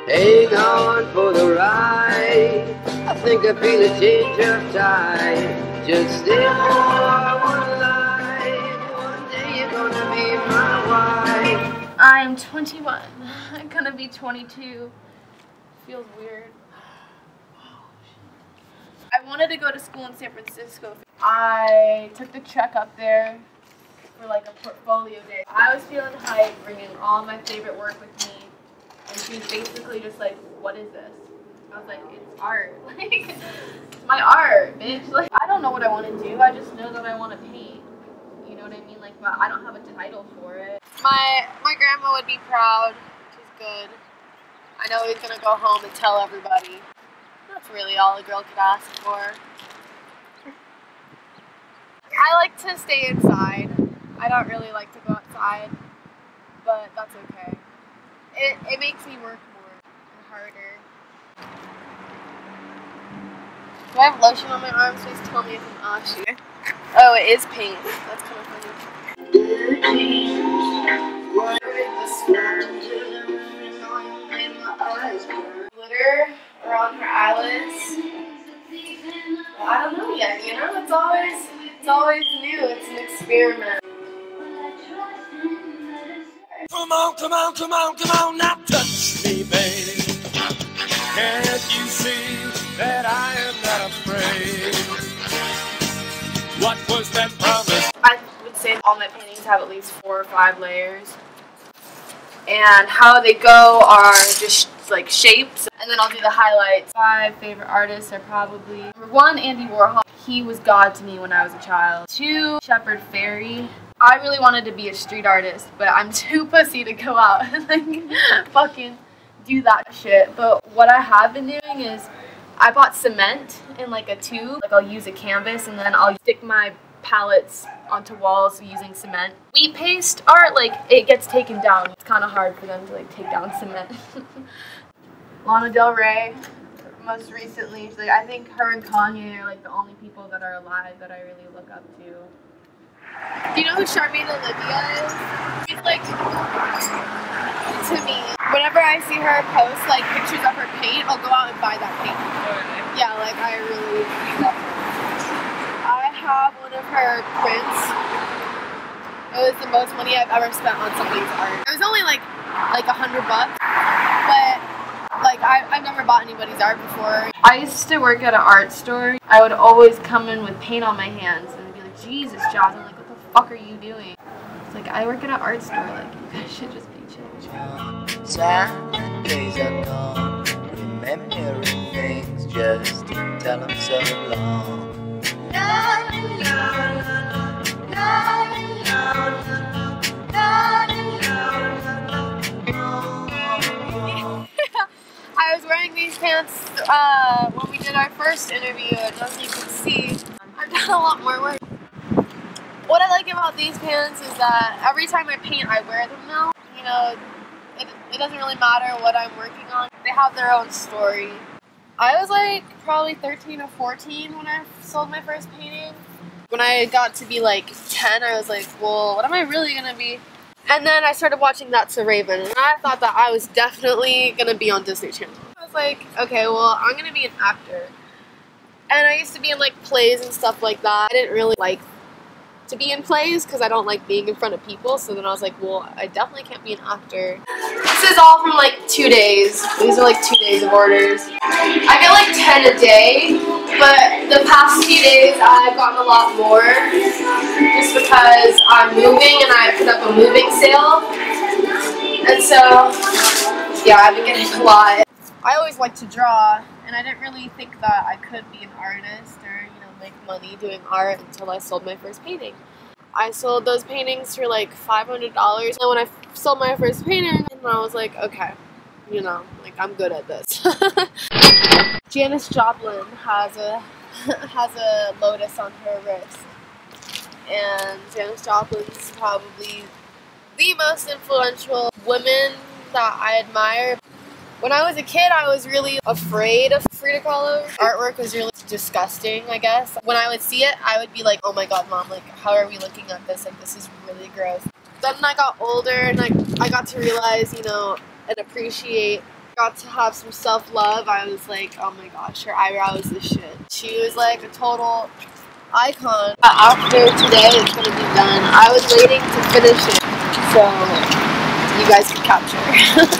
Hang on for the ride. I think I feel a change of tide. Just stay for one night. One day you're gonna be my wife. I am 21. I'm gonna be 22. Feels weird. I wanted to go to school in San Francisco. I took the trek up there for like a portfolio day. I was feeling hype, bringing all my favorite work with me, and she was basically just like, "What is this?" I was like, "It's art. Like, it's my art, bitch. Like, I don't know what I want to do. I just know that I want to paint. You know what I mean? Like, but I don't have a title for it." My grandma would be proud. She's good. I know he's gonna go home and tell everybody. That's really all a girl could ask for. I like to stay inside. I don't really like to go outside, but that's okay. It makes me work more and harder. Do I have lotion on my arms? Please tell me if I'm ashy. Oh, it is paint. That's kind of funny. Glitter around her eyelids. Well, I don't know yet, you know? It's always new. It's an experiment. Come on, come on, come on, come on, now touch me, babe. Can't you see that I am not afraid? What was that promise? I would say all my paintings have at least 4 or 5 layers. And how they go are just like shapes, and then I'll do the highlights. 5 favorite artists are probably: number 1, Andy Warhol. He was God to me when I was a child. 2, Shepard Fairey. I really wanted to be a street artist, but I'm too pussy to go out and like fucking do that shit. But what I have been doing is I bought cement in like a tube. Like I'll use a canvas and then I'll stick my palettes onto walls using cement. Wheat paste art, like, it gets taken down. It's kind of hard for them to like take down cement. Lana Del Rey, most recently, like, I think her and Kanye are like the only people that are alive that I really look up to. Do you know who Charmaine Olivia is? She's like, to me, whenever I see her post like pictures of her paint, I'll go out and buy that paint. Yeah, like, I really love her. I have one of her prints. It was the most money I've ever spent on somebody's art. It was only like $100, but like I've never bought anybody's art before. I used to work at an art store. I would always come in with paint on my hands and be like, "Jesus, Joss," I'm like, "What the fuck are you doing?" It's like, I work at an art store. Like, you guys should just be chill. Sad days are gone, remembering things, just tell them so long. I was wearing these pants when we did our first interview, and as you can see, I've done a lot more work. What I like about these pants is that every time I paint, I wear them now. You know, it doesn't really matter what I'm working on. They have their own story. I was like probably 13 or 14 when I sold my first painting. When I got to be like 10, I was like, well, what am I really gonna be? And then I started watching That's a Raven, and I thought that I was definitely gonna be on Disney Channel. I was like, okay, well, I'm gonna be an actor. And I used to be in like plays and stuff like that. I didn't really like to be in plays because I don't like being in front of people. So then I was like, well, I definitely can't be an actor. This is all from like 2 days. These are like 2 days of orders. I get like 10 a day, but the past few days I've gotten a lot more just because I'm moving and I put up a moving sale. And so, yeah, I've been getting a lot. I always like to draw, and I didn't really think that I could be an artist or, you know, make money doing art until I sold my first painting. I sold those paintings for like $500, and when I sold my first painting, I was like, okay, you know, like, I'm good at this. Janis Joplin has a lotus on her wrist, and Janis Joplin's probably the most influential woman that I admire. When I was a kid, I was really afraid of Frida Kahlo. Artwork was really disgusting, I guess. When I would see it, I would be like, oh my god, Mom, like, how are we looking at this? Like, this is really gross. Then I got older and I got to realize, you know, and appreciate got to have some self-love. I was like, oh my gosh, her eyebrow is the shit. She was like a total icon. After today, it's gonna be done. I was waiting to finish it, so you guys can capture.